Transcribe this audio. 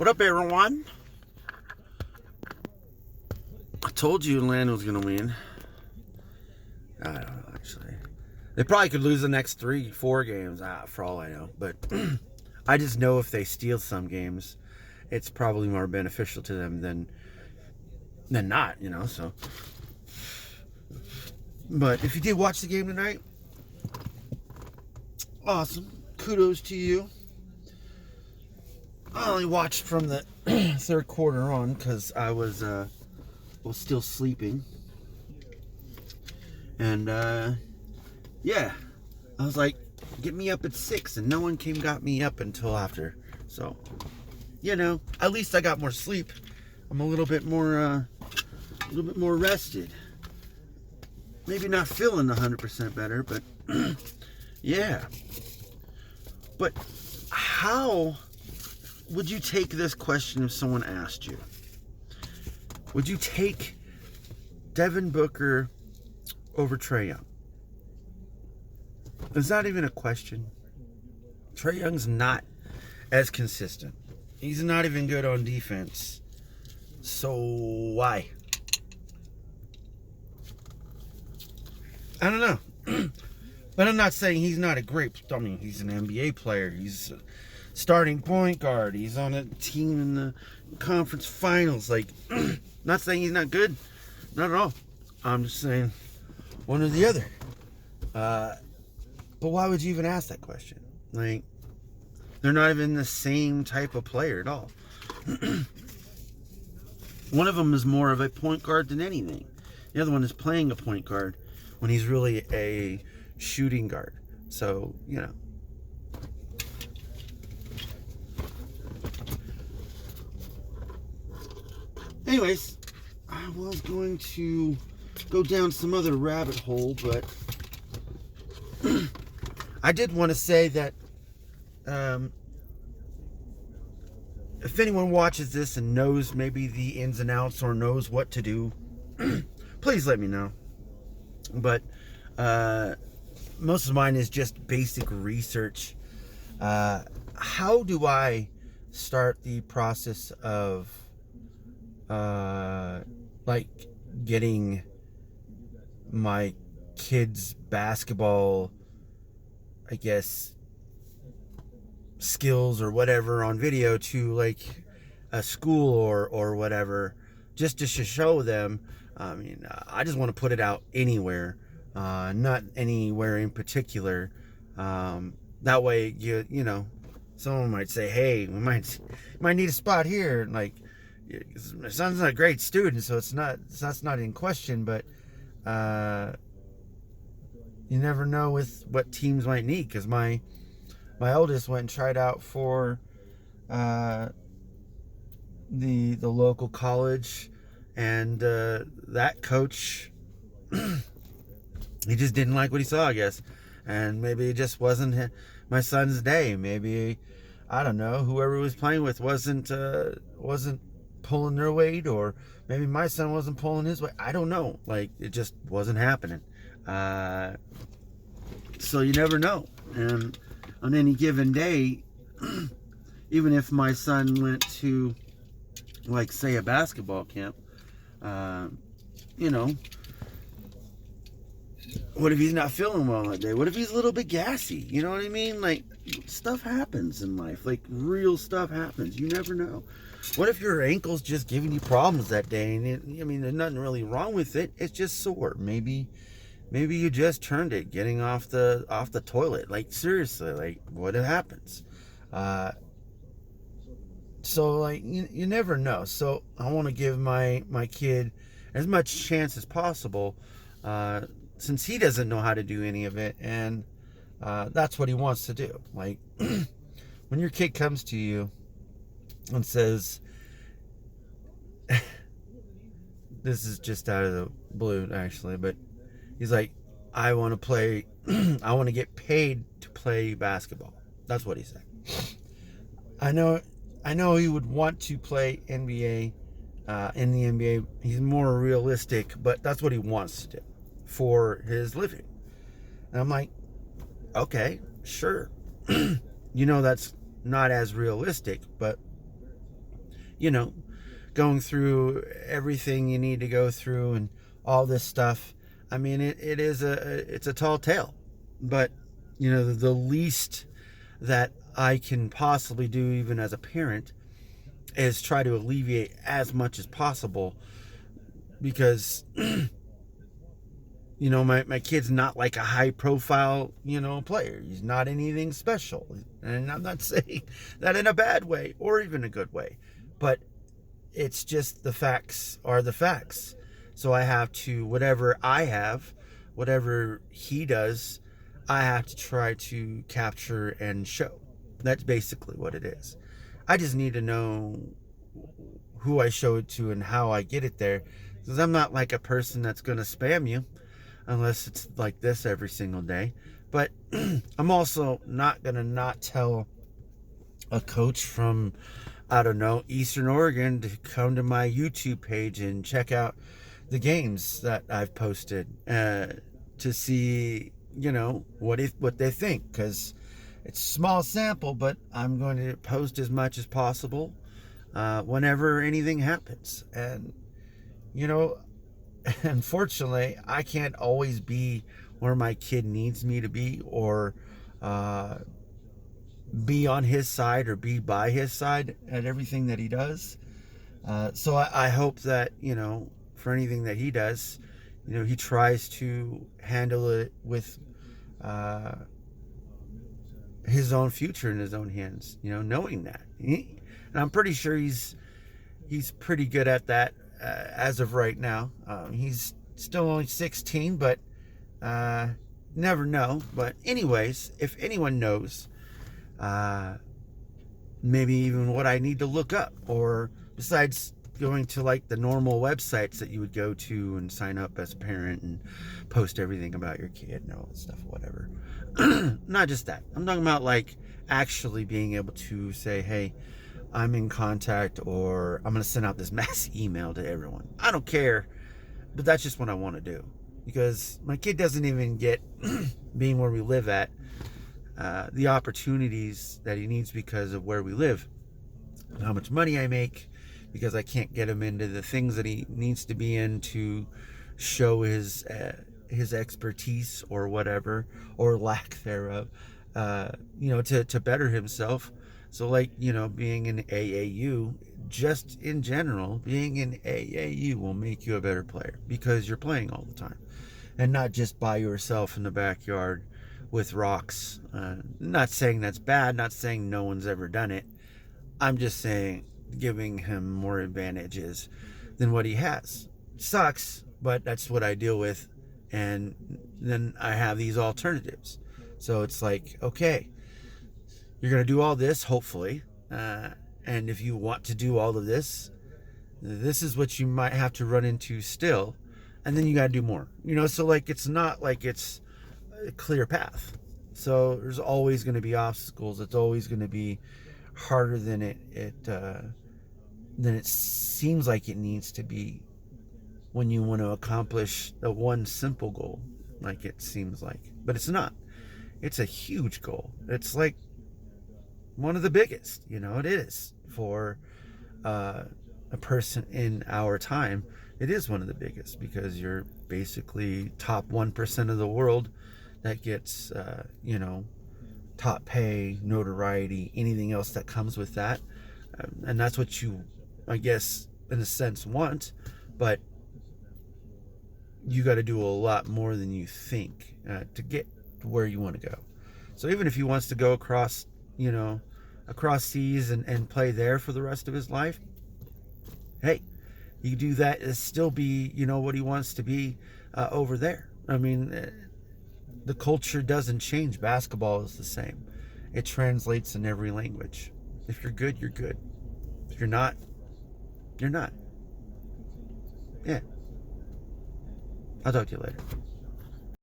What up, everyone? I told you Atlanta was going to win. I don't know, actually. They probably could lose the next 3-4 games, for all I know. But I just know if they steal some games, it's probably more beneficial to them than not, so. But if you did watch the game tonight, awesome. Kudos to you. I only watched from the third quarter on because I was still sleeping. And, yeah. I was like, get me up at 6, and no one got me up until after. So, at least I got more sleep. I'm a little bit more rested. Maybe not feeling 100% better, but, yeah. But how would you take this question if someone asked you? Would you take Devin Booker over Trae Young? Is not even a question. Trae Young's not as consistent. He's not even good on defense. So why? I don't know. But I'm not saying he's not a great... I mean, he's an NBA player. He's a starting point guard. He's on a team in the conference finals. Like, not saying he's not good. Not at all. I'm just saying one or the other. But why would you even ask that question? Like, they're not even the same type of player at all. One of them is more of a point guard than anything. The other one is playing a point guard when he's really a shooting guard. So, Anyways, I was going to go down some other rabbit hole, but I did want to say that if anyone watches this and knows maybe the ins and outs or knows what to do, please let me know. But most of mine is just basic research. How do I start the process of getting my kids' basketball, I guess, skills or whatever on video to like a school or whatever, just to show them. I mean, I just want to put it out anywhere, not anywhere in particular. That way, someone might say, "Hey, we might need a spot here." Like, my son's not a great student, so that's not in question. But you never know with what teams might need, because my oldest went and tried out for the local college, and that coach, he just didn't like what he saw, I guess, and maybe it just wasn't my son's day. Maybe, I don't know, whoever he was playing with wasn't pulling their weight, or maybe my son wasn't pulling his weight. I don't know. Like, it just wasn't happening. So you never know. And on any given day, even if my son went to, like, say, a basketball camp, what if he's not feeling well that day? What if he's a little bit gassy? You know what I mean? Like, stuff happens in life. Like, real stuff happens. You never know. What if your ankle's just giving you problems that day? And there's nothing really wrong with it. It's just sore. Maybe you just turned it getting off the toilet. Like, seriously, like, what happens? So, like, you never know. So I want to give my kid as much chance as possible, since he doesn't know how to do any of it, and that's what he wants to do. Like, when your kid comes to you and says, this is just out of the blue, actually, but he's like, I want to play, I want to get paid to play basketball. That's what he said. I know he would want to play NBA, in the NBA. He's more realistic, but that's what he wants to do for his living. And I'm like, okay, sure. That's not as realistic, but you know, going through everything you need to go through and all this stuff. I mean, it's a tall tale, but you know, the least that I can possibly do, even as a parent, is try to alleviate as much as possible, because you know, my kid's not like a high profile, you know, player. He's not anything special. And I'm not saying that in a bad way or even a good way, but it's just the facts are the facts. So I have to, whatever I have, whatever he does, I have to try to capture and show. That's basically what it is. I just need to know who I show it to and how I get it there, because I'm not like a person that's going to spam you unless it's like this every single day. But I'm also not going to not tell a coach from, I don't know, Eastern Oregon to come to my YouTube page and check out the games that I've posted to see, you know, what they think, because it's a small sample, but I'm going to post as much as possible whenever anything happens. And, you know, unfortunately, I can't always be where my kid needs me to be, or be on his side or be by his side at everything that he does. So I hope that, you know, for anything that he does, you know, he tries to handle it with his own future in his own hands, you know, knowing that. And I'm pretty sure he's pretty good at that as of right now. He's still only 16, but never know. But anyways, if anyone knows, maybe even what I need to look up, or besides going to like the normal websites that you would go to and sign up as a parent and post everything about your kid and all that stuff, whatever. Not just that. I'm talking about like actually being able to say, hey, I'm in contact, or I'm going to send out this mass email to everyone. I don't care, but that's just what I want to do, because my kid doesn't even get, being where we live at, the opportunities that he needs because of where we live, how much money I make, because I can't get him into the things that he needs to be in to show his expertise or whatever, or lack thereof, you know, to better himself. So like, you know, being in AAU, just in general, being in AAU will make you a better player, because you're playing all the time and not just by yourself in the backyard with rocks. Not saying that's bad, not saying no one's ever done it. I'm just saying giving him more advantages than what he has. Sucks, but that's what I deal with. And then I have these alternatives. So it's like, okay, you're going to do all this, hopefully. And if you want to do all of this, this is what you might have to run into still. And then you got to do more. You know, so like, it's not like it's a clear path. So there's always going to be obstacles. It's always going to be harder than it seems like it needs to be when you want to accomplish the one simple goal, like it seems like. But it's not. It's a huge goal. It's like one of the biggest, you know, it is for a person in our time. It is one of the biggest, because you're basically top 1% of the world that gets, you know, top pay, notoriety, anything else that comes with that. And that's what you, I guess, in a sense, want. But you got to do a lot more than you think to get to where you want to go. So even if he wants to go across, you know, across seas and play there for the rest of his life, hey, you do that and still be, you know, what he wants to be over there. I mean, the culture doesn't change. Basketball is the same. It translates in every language. If you're good, you're good. If you're not, you're not. Yeah. I'll talk to you later.